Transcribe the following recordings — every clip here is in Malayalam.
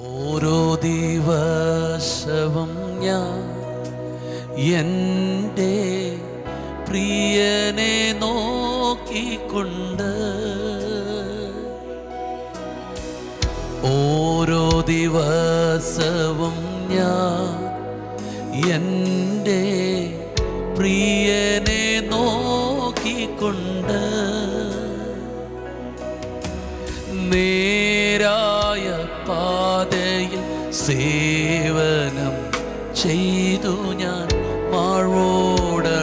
ഓരോ ദിവസവും ഞാൻ എൻ്റെ പ്രിയനെ നോക്കിക്കൊണ്ട് ഓരോ ദിവസവും ഞാൻ എൻ്റെ പ്രിയനെ നോക്കിക്കൊണ്ട് നേരായ പാതയിൽ സേവനം ചെയ്തു ഞാൻ വാഴ്വോടണഞ്ഞിടുമേ.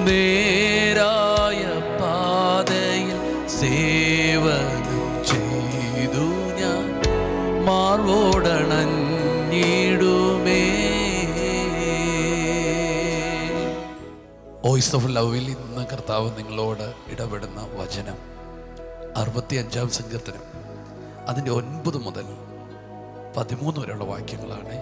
നേരായ പാതയിൽ സേവനം ചെയ്തു ഞാൻ മാർവോടണഞ്ഞിടുമേ. വോയിസ് ഓഫ് ലവിൽ ഇന്ന് കർത്താവ് നിങ്ങളോട് ഇടപെടുന്ന വചനം 65-ാം സങ്കീർത്തനം അതിൻ്റെ 9 മുതൽ 13 വരെയുള്ള വാക്യങ്ങളാണ്.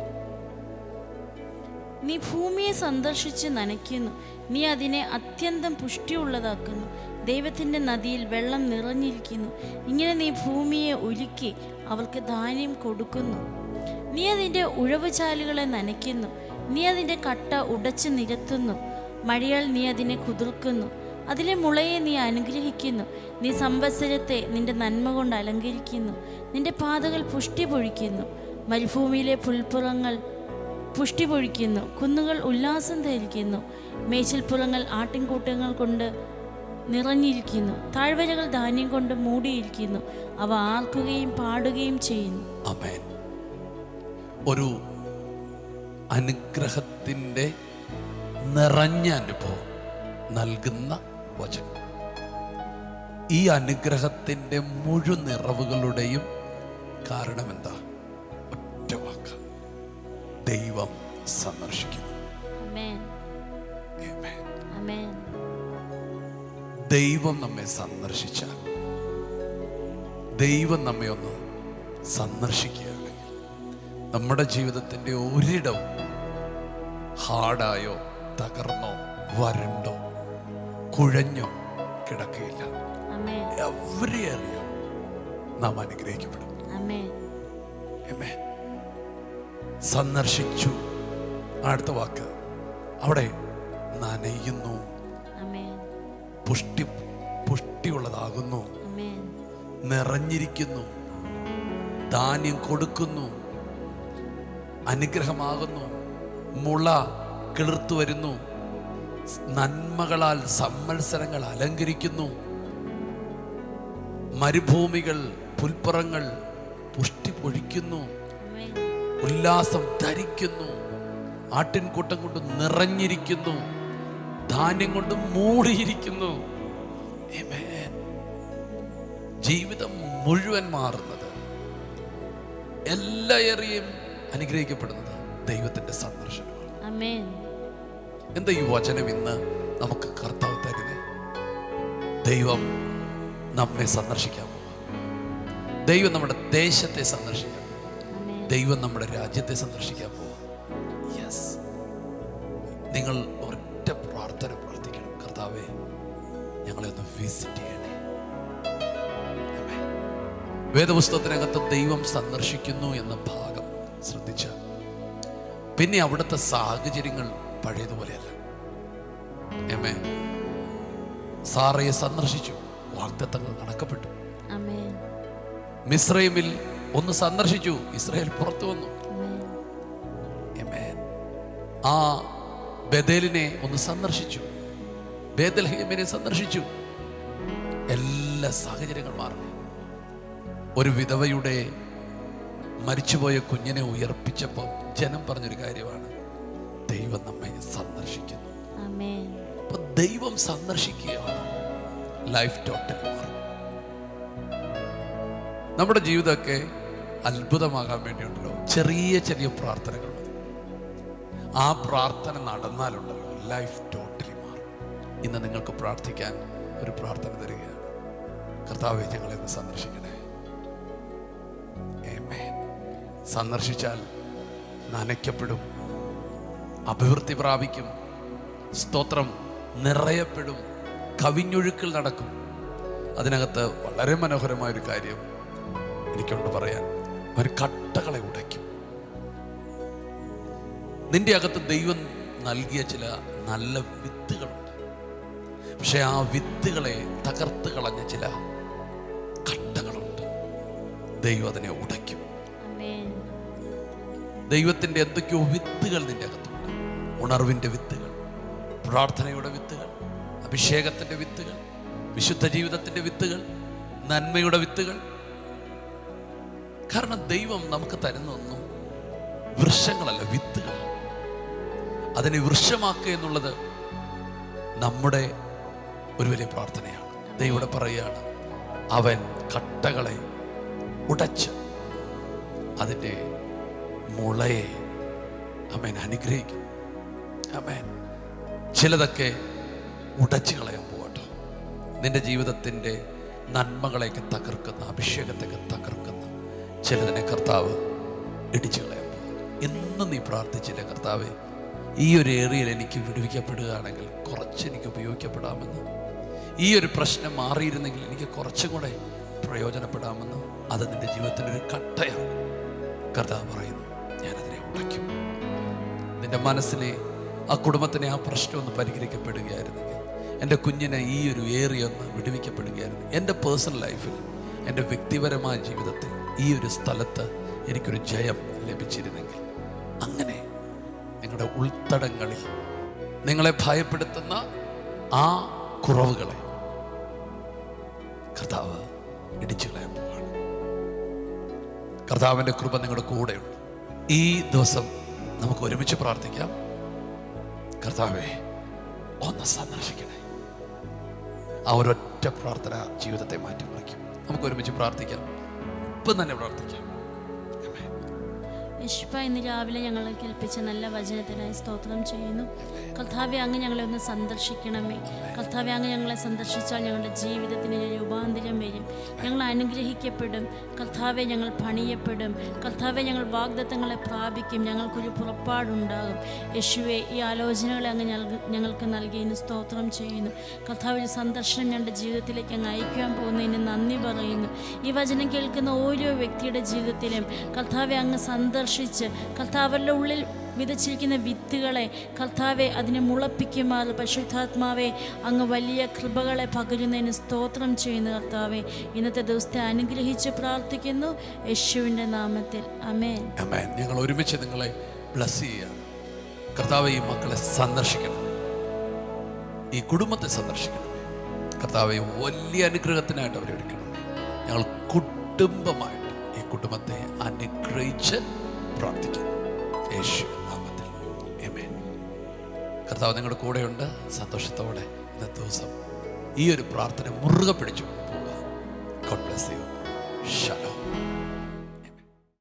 നീ ഭൂമിയെ സന്ദർശിച്ച് നനയ്ക്കുന്നു, നീ അതിനെ അത്യന്തം പുഷ്ടിയുള്ളതാക്കുന്നു. ദൈവത്തിൻ്റെ നദിയിൽ വെള്ളം നിറഞ്ഞിരിക്കുന്നു. ഇങ്ങനെ നീ ഭൂമിയെ ഉലുക്കി അവൾക്ക് ധാന്യം കൊടുക്കുന്നു. നീ അതിൻ്റെ ഉഴവുചാലുകളെ നനയ്ക്കുന്നു, നീ അതിൻ്റെ കട്ട ഉടച്ച് നിരത്തുന്നു. മഴയാൽ നീ അതിനെ കുതിർക്കുന്നു, അതിലെ മുളയെ നീ അനുഗ്രഹിക്കുന്നു. നീ സംവത്സരത്തെ നിന്റെ നന്മ കൊണ്ട് അലങ്കരിക്കുന്നു, നിന്റെ പാതകൾ പുഷ്ടി പൊഴിക്കുന്നു. മരുഭൂമിയിലെ പുൽപ്പുറങ്ങൾ പുഷ്ടി പൊഴിക്കുന്നു, കുന്നുകൾ ഉല്ലാസം ധരിക്കുന്നു. മേച്ചിൽപ്പുറങ്ങൾ ആട്ടിൻകൂട്ടങ്ങൾ കൊണ്ട് നിറഞ്ഞിരിക്കുന്നു, താഴ്വരകൾ ധാന്യം കൊണ്ട് മൂടിയിരിക്കുന്നു. അവ ആർക്കുകയും പാടുകയും ചെയ്യുന്നു. ആമേൻ. ഒരു അനുഗ്രഹത്തിൻ്റെ നിറഞ്ഞ അനുഭവം നൽകുന്ന വചനം. ഈ അനുഗ്രഹത്തിൻ്റെ മുഴുവൻ നിറവുകളുടെയും കാരണം എന്താ? ഒറ്റ വാക്ക്: ദൈവം സന്ദർശിക്കുന്നു. ആമേൻ. ആമേൻ. ആമേൻ. ദൈവം നമ്മെ സന്ദർശിച്ചാൽ, ദൈവം നമ്മെ ഒന്ന് സന്ദർശിക്കുകയാണെങ്കിൽ നമ്മുടെ ജീവിതത്തിൻ്റെ ഒരിടവും ഹാർഡായോ തകർന്നോ വരണ്ടോ കുഴഞ്ഞോ കിടക്കുകയില്ല. എവരി ഏരിയ നാം അനുഗ്രഹിക്കപ്പെടും. സന്ദർശിച്ചു. അടുത്ത വാക്ക് അവിടെ നനയുന്നു, പുഷ്ടിയുള്ളതാകുന്നു, നിറഞ്ഞിരിക്കുന്നു, ധാന്യം കൊടുക്കുന്നു, അനുഗ്രഹമാകുന്നു, മുള കിളിർത്തു വരുന്നു, നന്മകളാൽ സംവത്സരങ്ങൾ അലങ്കരിക്കുന്നു, മരുഭൂമികൾ പുൽപ്പുറങ്ങൾ പുഷ്ടി പൊഴിക്കുന്നു, ഉല്ലാസം ധരിക്കുന്നു, ആട്ടിൻകൂട്ടം കൊണ്ട് നിറഞ്ഞിരിക്കുന്നു, ധാന്യം കൊണ്ട് മൂടിയിരിക്കുന്നു. ജീവിതം മുഴുവൻ മാറുന്നത്, എല്ലാ ഏറിയയും അനുഗ്രഹിക്കപ്പെടുന്നത് ദൈവത്തിന്റെ സന്ദർശനമാണ്. എന്താ ഈ വചനം ഇന്ന് നമുക്ക് കർത്താവ് തരുന്നേ? ദൈവം നമ്മെ സന്ദർശിക്കാൻ പോവാ. ദൈവം നമ്മുടെ ദേശത്തെ സന്ദർശിക്കാൻ പോവാ. ദൈവം നമ്മുടെ രാജ്യത്തെ സന്ദർശിക്കാൻ പോവാ. യെസ്, നിങ്ങൾ ഒരൊറ്റ പ്രാർത്ഥന പ്രാർത്ഥിക്കണം: കർത്താവേ, ഞങ്ങളെ ഒന്ന് വിസിറ്റ് ചെയ്യണേ. വേദപുസ്തകത്തിനകത്ത് ദൈവം സന്ദർശിക്കുന്നു എന്ന ഭാഗം ശ്രദ്ധിച്ചാൽ പിന്നെ അവിടുത്തെ സാഹചര്യങ്ങൾ പഴയതുപോലെയല്ല. സാറയെ സന്ദർശിച്ചു, വാഗ്ദത്തങ്ങൾ നടക്കപ്പെട്ടു. മിസ്രൈമിൽ ഒന്ന് സന്ദർശിച്ചു, ഇസ്രായേൽ പുറത്തു വന്നു. ആ ബേഥേലിനെ ഒന്ന് സന്ദർശിച്ചു, ബേഥൽഹേമിനെ സന്ദർശിച്ചു. എല്ലാ സാഹചര്യങ്ങൾ മാറി. ഒരു വിധവയുടെ മരിച്ചുപോയ കുഞ്ഞിനെ ഉയർപ്പിച്ചപ്പോൾ ജനം പറഞ്ഞൊരു കാര്യമാണ്: ദൈവം നമ്മെ സന്ദർശിക്കുന്നു. അപ്പൊ ദൈവം സന്ദർശിക്കുകയാണ്, ലൈഫ് ടോട്ടൽ മാറും. നമ്മുടെ ജീവിതമൊക്കെ അത്ഭുതമാകാൻ വേണ്ടിയുണ്ടല്ലോ ചെറിയ ചെറിയ പ്രാർത്ഥനകൾ മതി. ആ പ്രാർത്ഥന നടന്നാലുണ്ടല്ലോ ലൈഫ് ടോട്ടലി മാറും. ഇന്ന് നിങ്ങൾക്ക് പ്രാർത്ഥിക്കാൻ ഒരു പ്രാർത്ഥന തരികയാണ്: കർത്താവേ, ഞങ്ങളെ ഒന്ന് സന്ദർശിക്കണേ. സന്ദർശിച്ചാൽ നനയ്ക്കപ്പെടും, അഭിവൃദ്ധി പ്രാപിക്കും, സ്തോത്രം നിറയപ്പെടും, കവിഞ്ഞൊഴുക്കൽ നടക്കും. അതിനകത്ത് വളരെ മനോഹരമായൊരു കാര്യം എനിക്കുണ്ട് പറയാൻ. അവൻ കട്ടകളെ ഉടയ്ക്കും. നിന്റെ അകത്ത് ദൈവം നൽകിയ ചില നല്ല വിത്തുകളുണ്ട്. പക്ഷെ ആ വിത്തുകളെ തകർത്ത് കളഞ്ഞ ചില കട്ടകളുണ്ട്. ദൈവം അതിനെ ഉടയ്ക്കും. ദൈവത്തിൻ്റെ എന്തൊക്കെയോ വിത്തുകൾ നിന്റെ അകത്തുണ്ട്. ഉണർവിൻ്റെ വിത്തുകൾ, പ്രാർത്ഥനയുടെ വിത്തുകൾ, അഭിഷേകത്തിൻ്റെ വിത്തുകൾ, വിശുദ്ധ ജീവിതത്തിൻ്റെ വിത്തുകൾ, നന്മയുടെ വിത്തുകൾ. കാരണം ദൈവം നമുക്ക് തരുന്നൊന്നും വൃക്ഷങ്ങളല്ല, വിത്തുകൾ. അതിനെ വൃക്ഷമാക്കുക എന്നുള്ളത് നമ്മുടെ ഒരു വലിയ പ്രാർത്ഥനയാണ്. ദൈവം പറയുകയാണ്, അവൻ കട്ടകളെ ഉടച്ച് അതിൻ്റെ മുളയെ അവൻ അനുഗ്രഹിക്കും. അവൻ ചിലതൊക്കെ ഉടച്ചു കളയാൻ പോകട്ടോ. നിന്റെ ജീവിതത്തിൻ്റെ നന്മകളെയൊക്കെ തകർക്കുന്ന, അഭിഷേകത്തെയൊക്കെ തകർക്കുന്ന ചിലതിനെ കർത്താവ് ഇടിച്ചു കളയാൻ പോകും. എന്നും നീ പ്രാർത്ഥിച്ചില്ല, കർത്താവേ ഈ ഒരു ഏരിയയിൽ എനിക്ക് വിടുവിക്കപ്പെടുകയാണെങ്കിൽ കുറച്ച് എനിക്ക് ഉപയോഗിക്കപ്പെടാമെന്ന്, ഈ ഒരു പ്രശ്നം മാറിയിരുന്നെങ്കിൽ എനിക്ക് കുറച്ചും കൂടെ പ്രയോജനപ്പെടാമെന്ന്. അത് നിന്റെ ജീവിതത്തിൻ്റെ ഒരു കട്ടയാണ്. കർത്താവ് പറയുന്നു, ഞാനതിനെ ഉടയ്ക്കും. നിന്റെ മനസ്സിലെ ആ കുടുംബത്തിനെ ആ പ്രശ്നം ഒന്ന് പരിഹരിക്കപ്പെടുകയായിരുന്നെങ്കിൽ, എൻ്റെ കുഞ്ഞിനെ ഈ ഒരു ഏരിയ ഒന്ന് വിടുവിക്കപ്പെടുകയായിരുന്നു, എൻ്റെ പേഴ്സണൽ ലൈഫിൽ, എൻ്റെ വ്യക്തിപരമായ ജീവിതത്തിൽ ഈ ഒരു സ്ഥലത്ത് എനിക്കൊരു ജയം ലഭിച്ചിരുന്നെങ്കിൽ, അങ്ങനെ നിങ്ങളുടെ ഉൾത്തടങ്ങളിൽ നിങ്ങളെ ഭയപ്പെടുത്തുന്ന ആ കുറവുകളെ കർത്താവ് ഇടിച്ചു കളയാൻ പോവാണ്. കർത്താവിൻ്റെ കൃപ നിങ്ങളുടെ കൂടെയുണ്ട്. ഈ ദിവസം നമുക്ക് ഒരുമിച്ച് പ്രാർത്ഥിക്കാം. കർത്താവേ, ഒന്ന് സന്ദർശിക്കണേ. ആ ഒരൊറ്റ പ്രാർത്ഥന ജീവിതത്തെ മാറ്റിമറിക്കും. നമുക്ക് ഒരുമിച്ച് പ്രാർത്ഥിക്കാം. ഇപ്പം തന്നെ പ്രാർത്ഥിക്കാം. യേശുവ, ഇന്ന് രാവിലെ ഞങ്ങളെ കേൾപ്പിച്ച നല്ല വചനത്തിനായി സ്തോത്രം ചെയ്യുന്നു. കർത്താവെ, അങ്ങ് ഞങ്ങളെ ഒന്ന് സന്ദർശിക്കണമേ. കർത്താവെ, അങ്ങ് ഞങ്ങളെ സന്ദർശിച്ചാൽ ഞങ്ങളുടെ ജീവിതത്തിന് രൂപാന്തരം വരും. ഞങ്ങൾ അനുഗ്രഹിക്കപ്പെടും. കർത്താവെ, ഞങ്ങൾ പണിയപ്പെടും. കർത്താവെ, ഞങ്ങൾ വാഗ്ദത്തങ്ങളെ പ്രാപിക്കും. ഞങ്ങൾക്കൊരു പുറപ്പാടുണ്ടാകും. യേശുവെ, ഈ ആലോചനകളെ അങ്ങ് ഞങ്ങൾക്ക് നൽകിയതിന് സ്തോത്രം ചെയ്യുന്നു. കർത്താവ്, ഒരു സന്ദർശനം ഞങ്ങളുടെ ജീവിതത്തിലേക്ക് അങ്ങ് അയക്കാൻ പോകുന്നതിന് നന്ദി പറയുന്നു. ഈ വചനം കേൾക്കുന്ന ഓരോ വ്യക്തിയുടെ ജീവിതത്തിലും കർത്താവെ അങ്ങ് സന്ദർശിച്ച് കർത്താവരുടെ ഉള്ളിൽ വിതച്ചിരിക്കുന്ന വിത്തുകളെ കർത്താവെ അതിനെ മുളപ്പിക്കുമാറ് പരിശുദ്ധാത്മാവെ അങ്ങ് വലിയ കൃപകളെ പകരുന്നതിന് സ്തോത്രം ചെയ്യുന്നു. കർത്താവെ, ഇന്നത്തെ ദിവസത്തെ അനുഗ്രഹിച്ച് പ്രാർത്ഥിക്കുന്നു യേശുവിൻ്റെ നാമത്തിൽ. ആമേൻ. ആമേൻ. ഞങ്ങൾ ഒരുമിച്ച് നിങ്ങളെ ബ്ലസ് ചെയ്യുകയാണ്. കർത്താവെ, ഈ മക്കളെ സന്ദർശിക്കണം, ഈ കുടുംബത്തെ സന്ദർശിക്കണം. കർത്താവെ, വലിയ അനുഗ്രഹത്തിനായിട്ട് അവരെ ഒരുക്കണം. ഞങ്ങൾ കുടുംബമായിട്ട് ഈ കുടുംബത്തെ അനുഗ്രഹിച്ച് പ്രാർത്ഥിക്കുന്നു യേശു നാമത്തിൽ. ആമേൻ. കർത്താവ് നിങ്ങളുടെ കൂടെയുണ്ട്. സന്തോഷത്തോടെ ഇന്നത്തെ ദിവസം ഈ ഒരു പ്രാർത്ഥന മുറുകെ പിടിച്ചു പോവുക. God bless you.